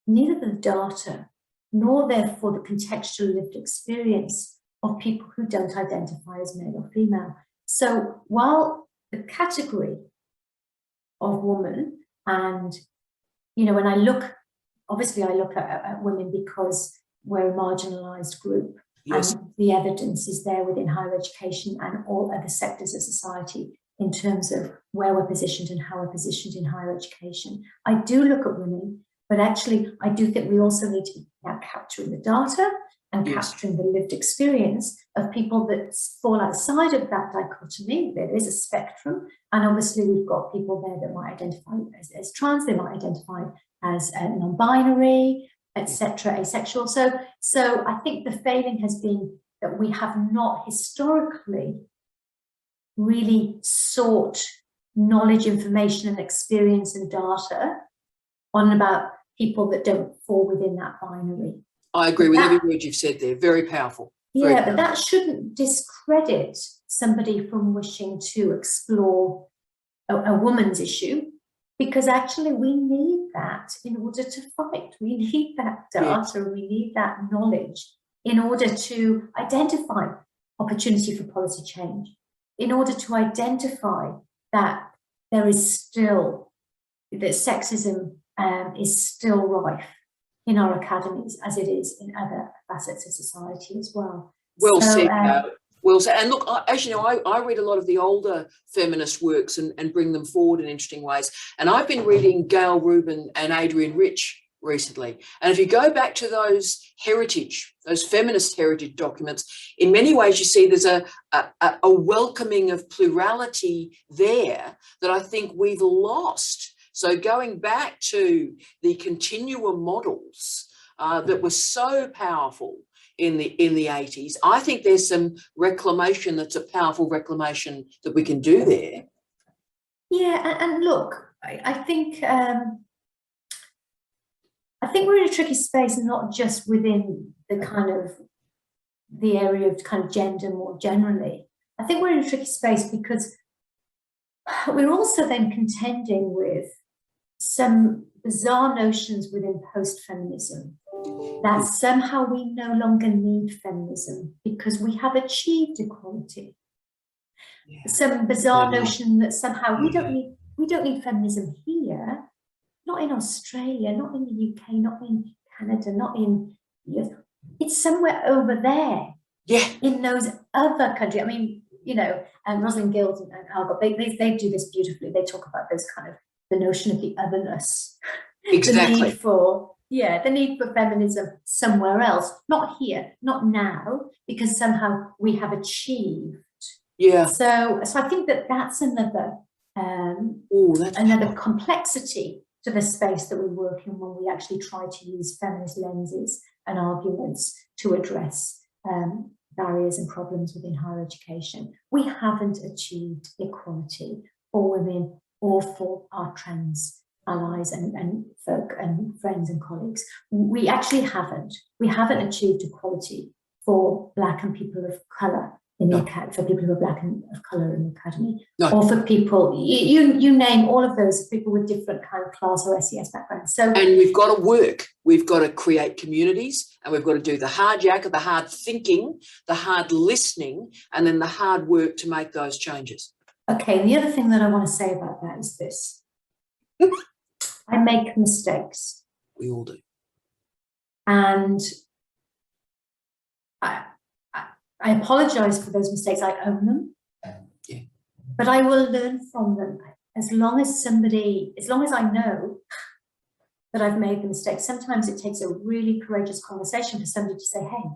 neither the data nor therefore the contextual lived experience of people who don't identify as male or female. So while the category of woman, and when I look, obviously I look at women because we're a marginalised group. Yes. And the evidence is there within higher education and all other sectors of society in terms of where we're positioned and how we're positioned in higher education. I do look at women, but actually I do think we also need to be now capturing the data and capturing the lived experience of people that fall outside of that dichotomy. There is a spectrum, and obviously we've got people there that might identify as trans, they might identify as non-binary, etc., asexual. So I think the failing has been that we have not historically really sought knowledge, information, and experience and data on about people that don't fall within that binary. I agree with every word you've said there. Very powerful. But that shouldn't discredit somebody from wishing to explore a woman's issue, because actually we need that in order to fight. We need that data, we need that knowledge in order to identify opportunity for policy change, in order to identify that there is still, that sexism is still rife in our academies as it is in other facets of society as well. Well said. And look, as you know, I read a lot of the older feminist works and bring them forward in interesting ways. And I've been reading Gail Rubin and Adrienne Rich recently. And if you go back to those feminist heritage documents, in many ways you see there's a welcoming of plurality there that I think we've lost So going back to the continuum models that were so powerful in the 80s, I think there's some reclamation that's a powerful reclamation that we can do there. Yeah, and look, I think we're in a tricky space, not just within the kind of the area of kind of gender more generally. I think we're in a tricky space because we're also then contending with some bizarre notions within post-feminism that somehow we no longer need feminism because we have achieved equality. Yeah. Some bizarre notion that somehow we don't need feminism here, not in Australia, not in the UK, not in Canada, not in it's somewhere over there. Yeah. In those other countries. I mean, you know, and Rosalind Guild and Algot, they do this beautifully. They talk about those kind of the notion of the otherness. Exactly. The need for feminism somewhere else, not here, not now, because somehow we have achieved. Yeah. So I think that's another another complexity to the space that we work in when we actually try to use feminist lenses and arguments to address barriers and problems within higher education. We haven't achieved equality for women or for our trans allies and folk and friends and colleagues. We actually haven't. We haven't achieved equality for Black and people of colour in the for people who are Black and of colour in the academy, or for people, you name all of those people with different kind of class or SES backgrounds. So, and we've got to work. We've got to create communities, and we've got to do the hard yakka, the hard thinking, the hard listening, and then the hard work to make those changes. Okay, and the other thing that I want to say about that is this. I make mistakes. We all do. And I apologize for those mistakes. I own them. Yeah. But I will learn from them as long as I know that I've made the mistake. Sometimes it takes a really courageous conversation for somebody to say, hey,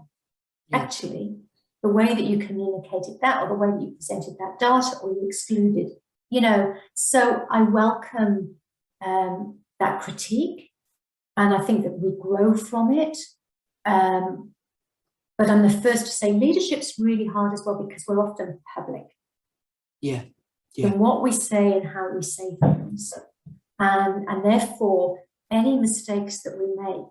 actually, the way that you communicated that, or the way that you presented that data, or you excluded, so I welcome that critique, and I think that we grow from it. But I'm the first to say leadership's really hard as well, because we're often public. Yeah. In what we say and how we say things. And therefore, any mistakes that we make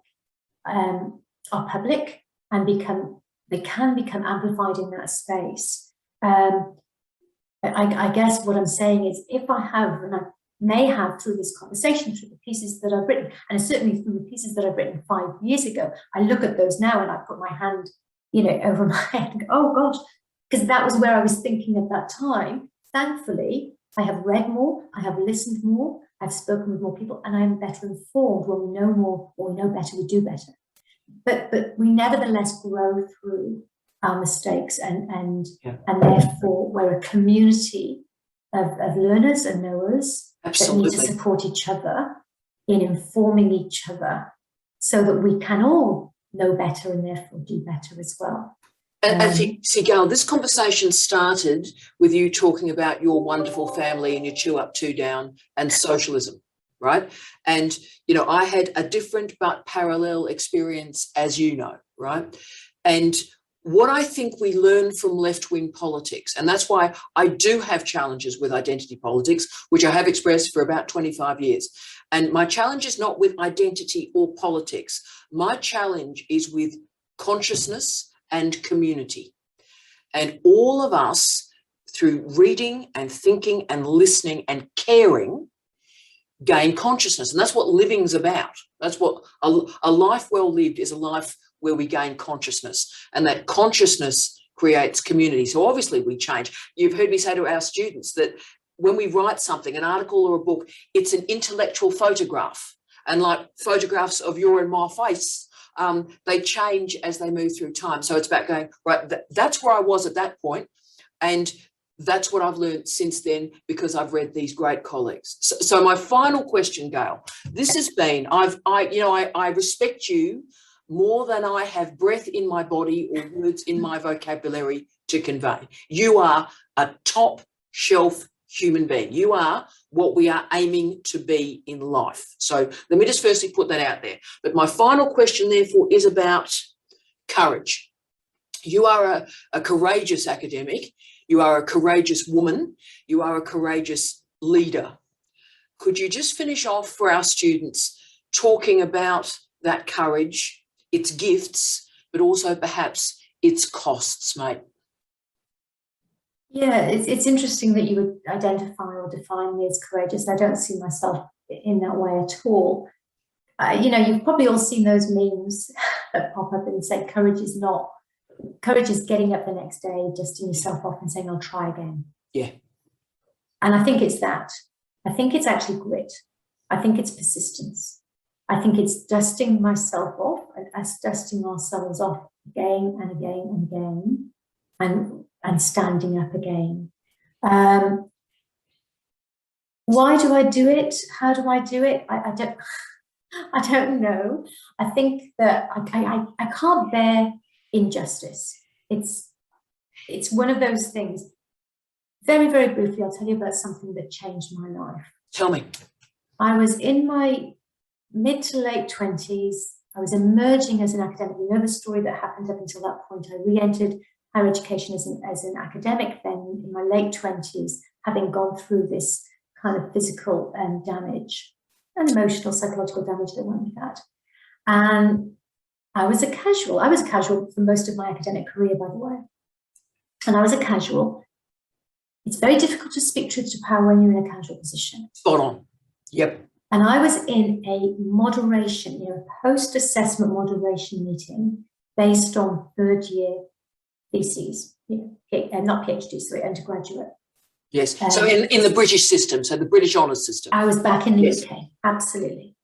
are public and they can become amplified in that space. I guess what I'm saying is, if I have, and I may have through this conversation, through the pieces that I've written, and certainly through the pieces that I've written 5 years ago, I look at those now and I put my hand, over my head and go, oh gosh, because that was where I was thinking at that time. Thankfully, I have read more, I have listened more, I've spoken with more people, and I am better informed. When we know more, or we know better, we do better. But we nevertheless grow through our mistakes, and therefore we're a community of learners and knowers. Absolutely. That need to support each other in informing each other, so that we can all know better and therefore do better as well. And see, Gail, this conversation started with you talking about your wonderful family and your 2 up, 2 down and socialism, right? And, I had a different but parallel experience, as you know, right? And what I think we learn from left-wing politics, and that's why I do have challenges with identity politics, which I have expressed for about 25 years. And my challenge is not with identity or politics. My challenge is with consciousness and community. And all of us, through reading and thinking and listening and caring, gain consciousness. And that's what living's about. That's what a life well lived is, a life where we gain consciousness, and that consciousness creates community. So obviously we change. You've heard me say to our students that when we write something, an article or a book, it's an intellectual photograph. And like photographs of your and my face, they change as they move through time. So it's about going, right, that's where I was at that point, and that's what I've learned since then, because I've read these great colleagues. So my final question, Gail, this has been, I respect you more than I have breath in my body or words in my vocabulary to convey. You are a top shelf human being. You are what we are aiming to be in life. So let me just firstly put that out there. But my final question, therefore, is about courage. You are a courageous academic. You are a courageous woman. You are a courageous leader. Could you just finish off for our students talking about that courage, its gifts, but also perhaps its costs, mate? Yeah, it's interesting that you would identify or define me as courageous. I don't see myself in that way at all. You know, you've probably all seen those memes that pop up and say courage is getting up the next day, dusting yourself off and saying, I'll try again. Yeah. And I think it's that. I think it's actually grit. I think it's persistence. I think it's dusting myself off and us dusting ourselves off again and again and again and standing up again. Why do I do it? How do I do it? I don't know. I think that I can't bear injustice. It's one of those things. Very, very briefly, I'll tell you about something that changed my life. Tell me. I was in my mid to late 20s. I was emerging as an academic. You know the story that happened up until that point. I re-entered higher education as an academic then in my late 20s, having gone through this kind of physical damage and emotional, psychological damage that went with that. And I was a casual. I was a casual for most of my academic career, by the way. And I was a casual. It's very difficult to speak truth to power when you're in a casual position. Spot on. Yep. And I was in a moderation, a post-assessment moderation meeting based on third-year theses, not PhD, sorry, undergraduate. Yes. So in the British system, so the British honours system. I was back in the Yes. UK, absolutely.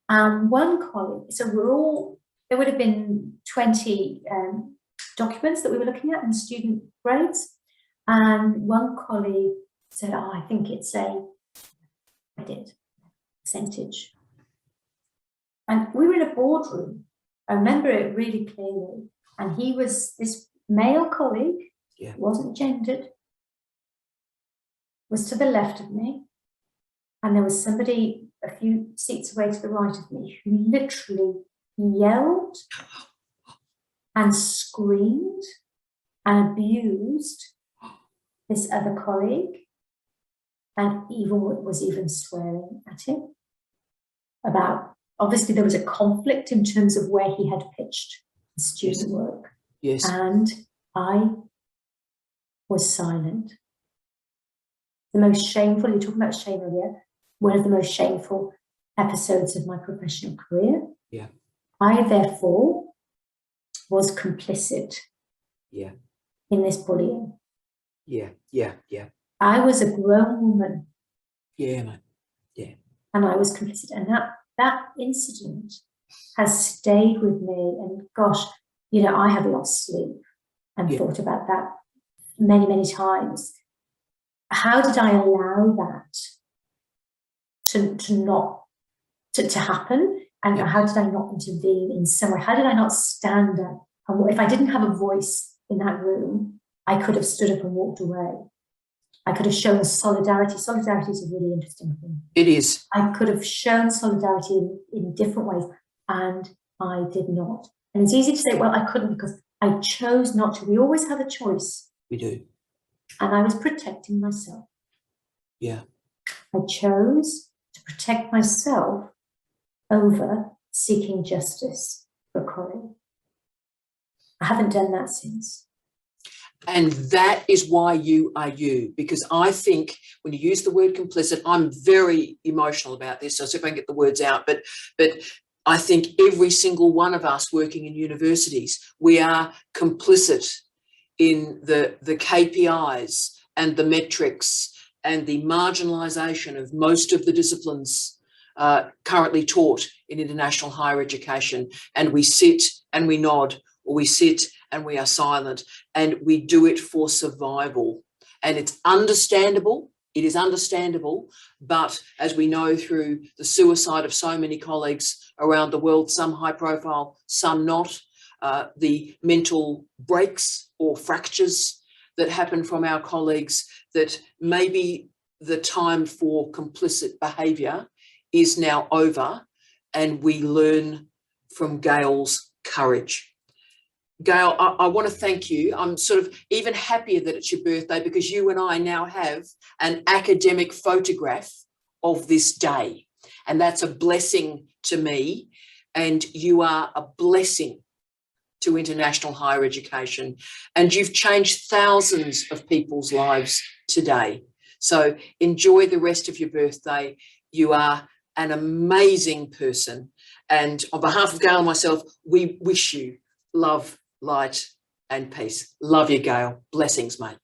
One colleague, so there would have been 20 documents that we were looking at in student grades. And one colleague said, I think it's percentage. And we were in a boardroom. I remember it really clearly. And he was this male colleague, wasn't gendered, was to the left of me. And there was somebody a few seats away to the right of me who literally yelled and screamed and abused this other colleague, and was even swearing at him about, obviously there was a conflict in terms of where he had pitched his student work. Yes. And I was silent. The most shameful, you're talking about shame earlier, one of the most shameful episodes of my professional career. Yeah. I therefore was complicit in this bullying. Yeah. I was a grown woman. Yeah, mate. Yeah. And I was complicit. And that incident has stayed with me. And gosh, I have lost sleep and thought about that many, many times. How did I allow that to happen? And how did I not intervene in some way? How did I not stand up? And if I didn't have a voice in that room, I could have stood up and walked away. I could have shown solidarity. Solidarity is a really interesting thing. It is. I could have shown solidarity in different ways, and I did not. And it's easy to say, well, I couldn't because I chose not to. We always have a choice. We do. And I was protecting myself. Yeah. I chose to protect myself over seeking justice for a colleague. I haven't done that since. And that is why you are you, because I think when you use the word complicit, I'm very emotional about this, so see if I can get the words out, but I think every single one of us working in universities, we are complicit in the KPIs and the metrics and the marginalisation of most of the disciplines currently taught in international higher education. And we sit and we nod, or we sit and we are silent, and we do it for survival. And it's understandable. It is understandable. But as we know through the suicide of so many colleagues around the world, some high profile, some not, the mental breaks or fractures that happen from our colleagues, that maybe the time for complicit behaviour is now over, and we learn from Gail's courage. Gail, I want to thank you. I'm sort of even happier that it's your birthday, because you and I now have an academic photograph of this day, and that's a blessing to me, and you are a blessing to international higher education, and you've changed thousands of people's lives today. So enjoy the rest of your birthday. You are an amazing person, and on behalf of Gail and myself, we wish you love, light and peace. Love you, Gail. Blessings, mate.